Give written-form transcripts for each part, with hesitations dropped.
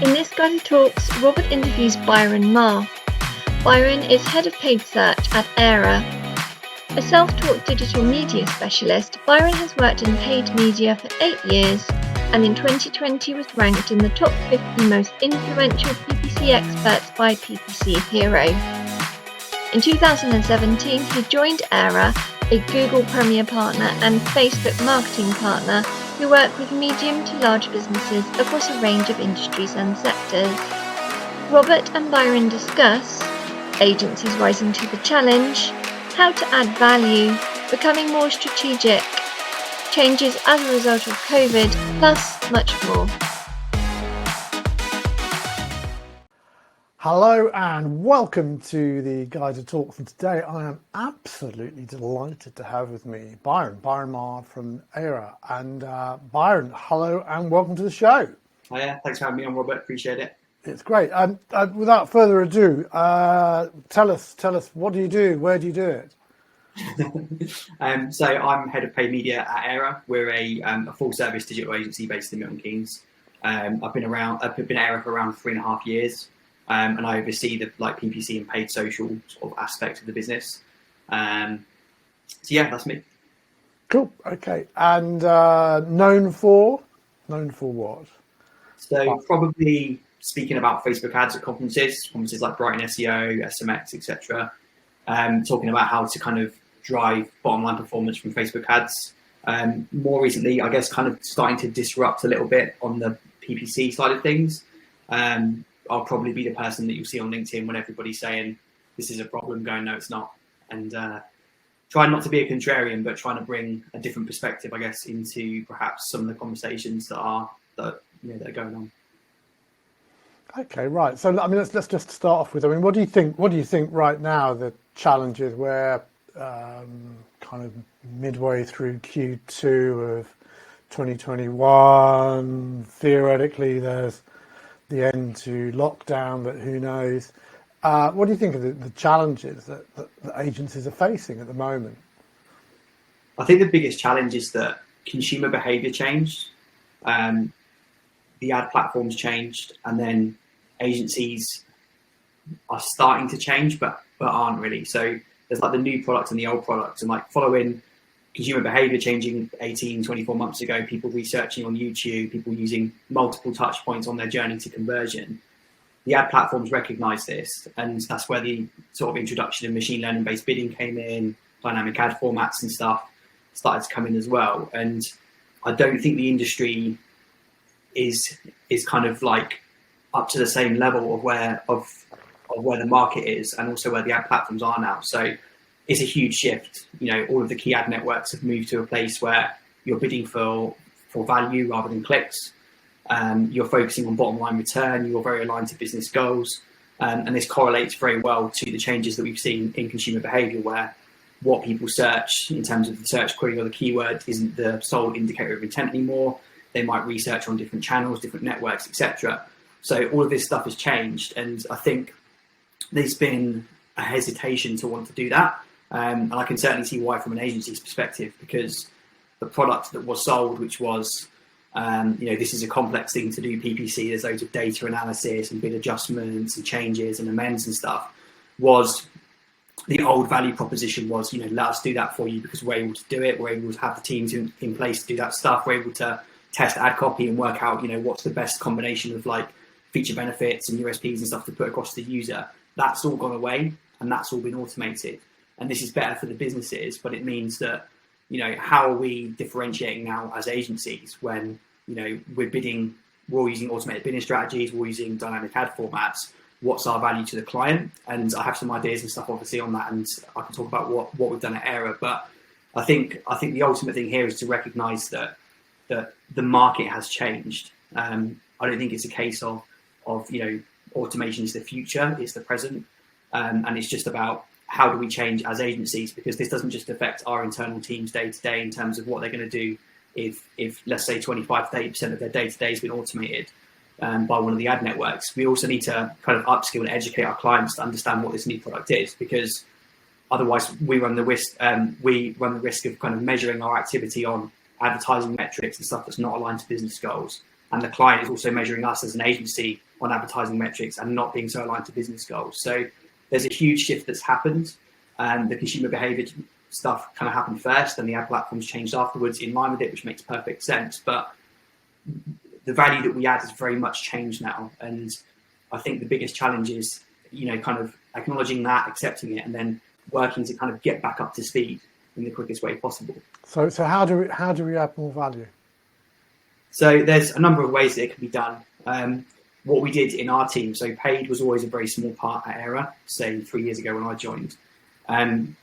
In this GYDA Talks, Robert interviews Byron Marr. Byron is Head of Paid Search at Aira. A self-taught digital media specialist, Byron has worked in paid media for 8 years and in 2020 was ranked in the top 50 most influential PPC experts by PPC Hero. In 2017, he joined Aira, a Google Premier Partner and Facebook Marketing Partner who work with medium to large businesses across a range of industries and sectors. Robert and Byron discuss agencies rising to the challenge, how to add value, becoming more strategic, changes as a result of COVID, plus much more. Hello and welcome to the GYDA Talks, and today I am absolutely delighted to have with me Byron Marr from Aira. And Byron, hello and welcome to the show. Hiya, thanks for having me on, Robert. Appreciate it. It's great. Without further ado, tell us, what do you do? Where do you do it? So I'm head of paid media at Aira. We're a full-service digital agency based in Milton Keynes. I've been at Aira for around 3.5 years. And I oversee the PPC and paid social sort of aspect of the business. So yeah, that's me. Cool. Okay. And known for what? So probably speaking about Facebook ads at conferences like Brighton SEO, SMX, etc. Talking about how to kind of drive bottom line performance from Facebook ads. More recently, I guess, kind of starting to disrupt a little bit on the PPC side of things. I'll probably be the person that you'll see on LinkedIn when everybody's saying this is a problem, going, no, it's not. And trying not to be a contrarian, but trying to bring a different perspective, I guess, into perhaps some of the conversations that are going on. Okay, right. So let's just start off with, what do you think right now the challenges where kind of midway through Q2 of 2021, theoretically there's the end to lockdown, but who knows? What do you think of the challenges that agencies are facing at the moment? I think the biggest challenge is that consumer behaviour changed, the ad platforms changed, and then agencies are starting to change, but aren't really. So there's the new product and the old product, and following consumer behaviour changing 18, 24 months ago, people researching on YouTube, people using multiple touch points on their journey to conversion. The ad platforms recognise this, and that's where the sort of introduction of machine learning based bidding came in, dynamic ad formats and stuff started to come in as well. And I don't think the industry is kind of up to the same level of where the market is, and also where the ad platforms are now. So it's a huge shift. All of the key ad networks have moved to a place where you're bidding for value rather than clicks. You're focusing on bottom line return. You're very aligned to business goals. And this correlates very well to the changes that we've seen in consumer behavior, where what people search in terms of the search query or the keyword isn't the sole indicator of intent anymore. They might research on different channels, different networks, etc. So all of this stuff has changed. And I think there's been a hesitation to want to do that. And I can certainly see why from an agency's perspective, because the product that was sold, which was, this is a complex thing to do, PPC, there's loads of data analysis and bid adjustments and changes and amends and stuff, was the old value proposition was, let us do that for you because we're able to do it. We're able to have the teams in place to do that stuff. We're able to test ad copy and work out, what's the best combination of feature benefits and USPs and stuff to put across the user. That's all gone away and that's all been automated. And this is better for the businesses, but it means that, how are we differentiating now as agencies when, we're all using automated bidding strategies, we're using dynamic ad formats. What's our value to the client? And I have some ideas and stuff obviously on that, and I can talk about what we've done at Aira. But I think the ultimate thing here is to recognise that the market has changed. I don't think it's a case of automation is the future, it's the present, and it's just about how do we change as agencies, because this doesn't just affect our internal teams day to day in terms of what they're going to do if let's say 25 to 80% of their day to day has been automated by one of the ad networks. We also need to kind of upskill and educate our clients to understand what this new product is, because otherwise we run the risk of kind of measuring our activity on advertising metrics and stuff that's not aligned to business goals. And the client is also measuring us as an agency on advertising metrics and not being so aligned to business goals. So there's a huge shift that's happened, and the consumer behavior stuff kind of happened first, and the ad platforms changed afterwards in line with it, which makes perfect sense. But the value that we add has very much changed now, and I think the biggest challenge is, kind of acknowledging that, accepting it, and then working to kind of get back up to speed in the quickest way possible. So how do we add more value? So there's a number of ways that it can be done. What we did in our team, so paid was always a very small part at Aira, say 3 years ago when I joined. And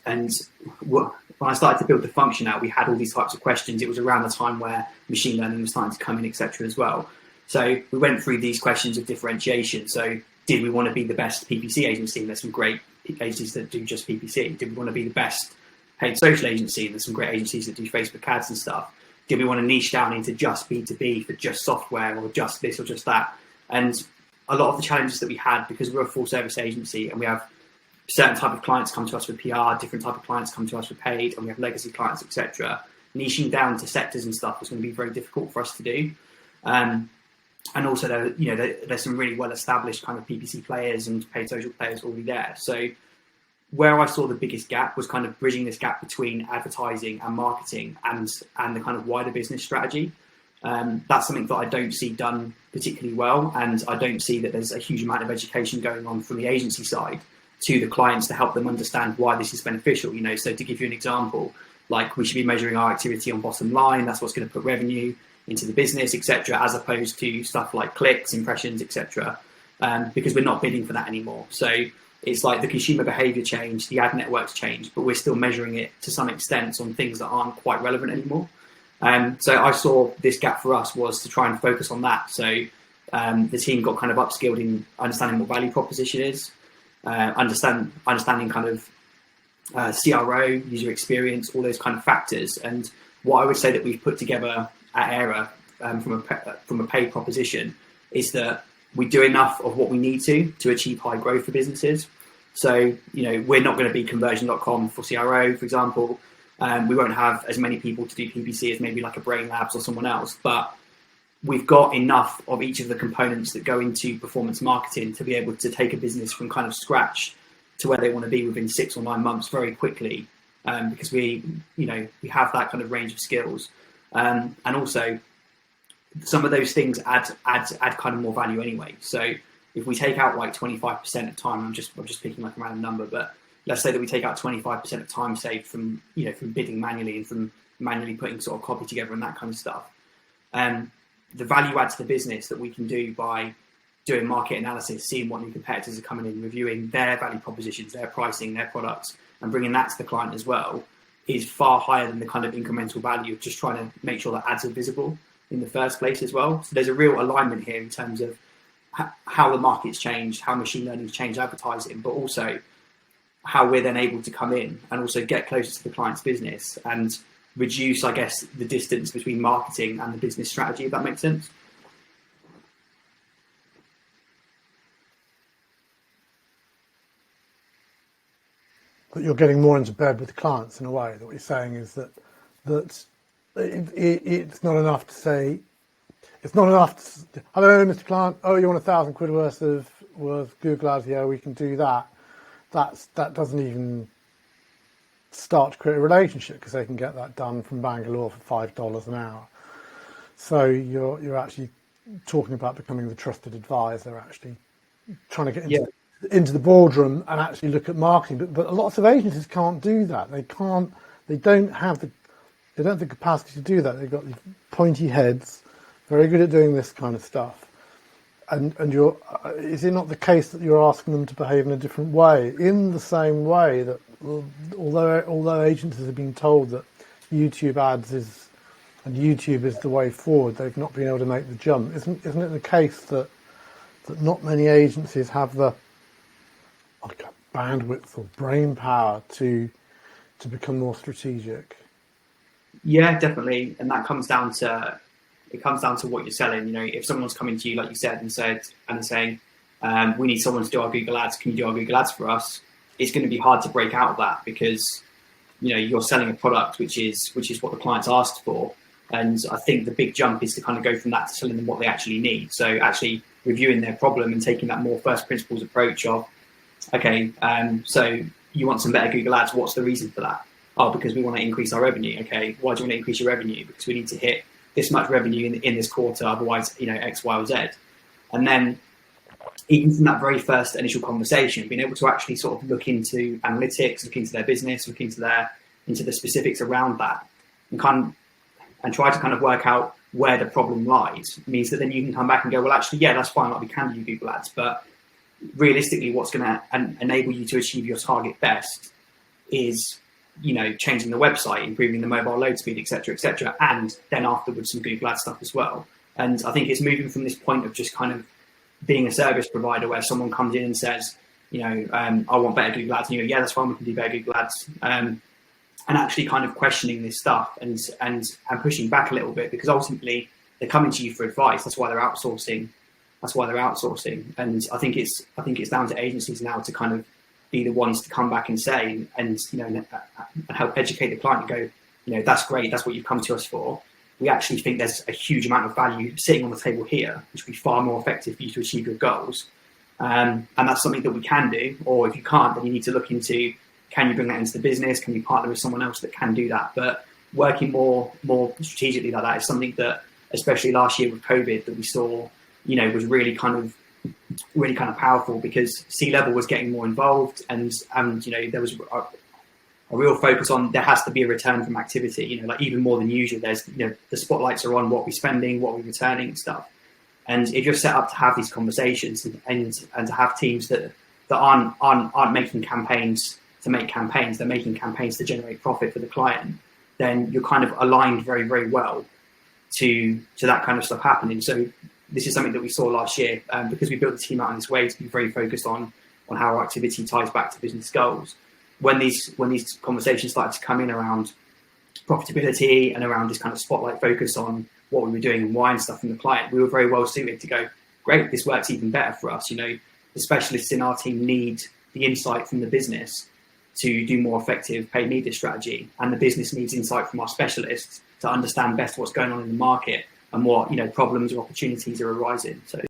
when I started to build the function out, we had all these types of questions. It was around the time where machine learning was starting to come in, etc. as well. So we went through these questions of differentiation. So did we want to be the best PPC agency? There's some great agencies that do just PPC. Did we want to be the best paid social agency? There's some great agencies that do Facebook ads and stuff. Did we want to niche down into just B2B for just software or just this or just that? And a lot of the challenges that we had, because we're a full service agency and we have certain type of clients come to us for PR, different type of clients come to us for paid, and we have legacy clients, etc. Niching down to sectors and stuff is going to be very difficult for us to do. And also, there's some really well-established kind of PPC players and paid social players already there. So where I saw the biggest gap was kind of bridging this gap between advertising and marketing and the kind of wider business strategy. That's something that I don't see done particularly well, and I don't see that there's a huge amount of education going on from the agency side to the clients to help them understand why this is beneficial. So to give you an example, like we should be measuring our activity on bottom line. That's what's going to put revenue into the business, etc., as opposed to stuff like clicks, impressions, etc., because we're not bidding for that anymore. So it's like the consumer behavior changed, the ad networks changed, but we're still measuring it to some extent on things that aren't quite relevant anymore. So I saw this gap for us was to try and focus on that. So the team got kind of upskilled in understanding what value proposition is, understanding kind of CRO, user experience, all those kind of factors. And what I would say that we've put together at Aira from a paid proposition is that we do enough of what we need to achieve high growth for businesses. So, we're not going to be conversion.com for CRO, for example. We won't have as many people to do PPC as maybe like a Brain Labs or someone else, but we've got enough of each of the components that go into performance marketing to be able to take a business from kind of scratch to where they want to be within 6 or 9 months very quickly, because we have that kind of range of skills. And also some of those things add kind of more value anyway. So if we take out like 25% of time, I'm just picking like a random number, but let's say that we take out 25% of time saved from bidding manually and from manually putting sort of copy together and that kind of stuff. The value add to the business that we can do by doing market analysis, seeing what new competitors are coming in, reviewing their value propositions, their pricing, their products, and bringing that to the client as well, is far higher than the kind of incremental value of just trying to make sure that ads are visible in the first place as well. So there's a real alignment here in terms of how the market's changed, how machine learning's changed advertising, but also how we're then able to come in and also get closer to the client's business and reduce, I guess, the distance between marketing and the business strategy, if that makes sense. But you're getting more into bed with the clients in a way. That what you're saying is that it's not enough to say, it's not enough to, hello, Mr. Client, oh, you want £1,000 worth of Google ads? Yeah, we can do that. That doesn't even start to create a relationship, because they can get that done from Bangalore for $5 an hour. So you're actually talking about becoming the trusted advisor, actually trying to get into the boardroom and actually look at marketing. But lots of agencies can't do that. They don't have the capacity to do that. They've got these pointy heads, very good at doing this kind of stuff. And is it not the case that you're asking them to behave in a different way, in the same way that although agencies have been told that YouTube ads is the way forward, they've not been able to make the jump? Isn't it the case that not many agencies have the bandwidth or brain power to become more strategic? Yeah, definitely, and that comes down to what you're selling. If someone's coming to you, like you said, and saying, we need someone to do our Google ads, can you do our Google ads for us? It's going to be hard to break out of that, because you're selling a product which is what the client's asked for. And I think the big jump is to kind of go from that to selling them what they actually need. So actually, reviewing their problem and taking that more first principles approach of, okay, so you want some better Google ads. What's the reason for that? Oh, because we want to increase our revenue. Okay, why do you want to increase your revenue? Because we need to hit this much revenue in this quarter, otherwise, X, Y, or Z. And then even from that very first initial conversation, being able to actually sort of look into analytics, look into their business, look into the specifics around that, and try to kind of work out where the problem lies, means that then you can come back and go, well, actually, yeah, that's fine. Like, we can do Google ads, but realistically, what's going to enable you to achieve your target best is, changing the website, improving the mobile load speed, etc., and then afterwards some Google ad stuff as well. And I think it's moving from this point of just kind of being a service provider where someone comes in and says, I want better Google ads, and you go, yeah, that's fine, we can do better Google ads. And actually kind of questioning this stuff and pushing back a little bit, because ultimately they're coming to you for advice. That's why they're outsourcing. And I think it's down to agencies now to kind of be the ones to come back and say and help educate the client and go, that's great, that's what you've come to us for. We actually think there's a huge amount of value sitting on the table here, which will be far more effective for you to achieve your goals. And that's something that we can do. Or if you can't, then you need to look into, can you bring that into the business? Can you partner with someone else that can do that? But working more strategically like that is something that, especially last year with COVID, that we saw, was really kind of powerful, because C-level was getting more involved, and there was a real focus on, there has to be a return from activity. Like even more than usual, there's the spotlights are on what we're spending, what we're returning and stuff. And if you're set up to have these conversations and to have teams that aren't making campaigns to make campaigns, they're making campaigns to generate profit for the client, then you're kind of aligned very, very well to that kind of stuff happening. So this is something that we saw last year, because we built the team out in this way to be very focused on how our activity ties back to business goals. When these conversations started to come in around profitability and around this kind of spotlight focus on what we were doing and why and stuff from the client, we were very well suited to go, great, this works even better for us. The specialists in our team need the insight from the business to do more effective paid media strategy, and the business needs insight from our specialists to understand best what's going on in the market and what problems or opportunities are arising. So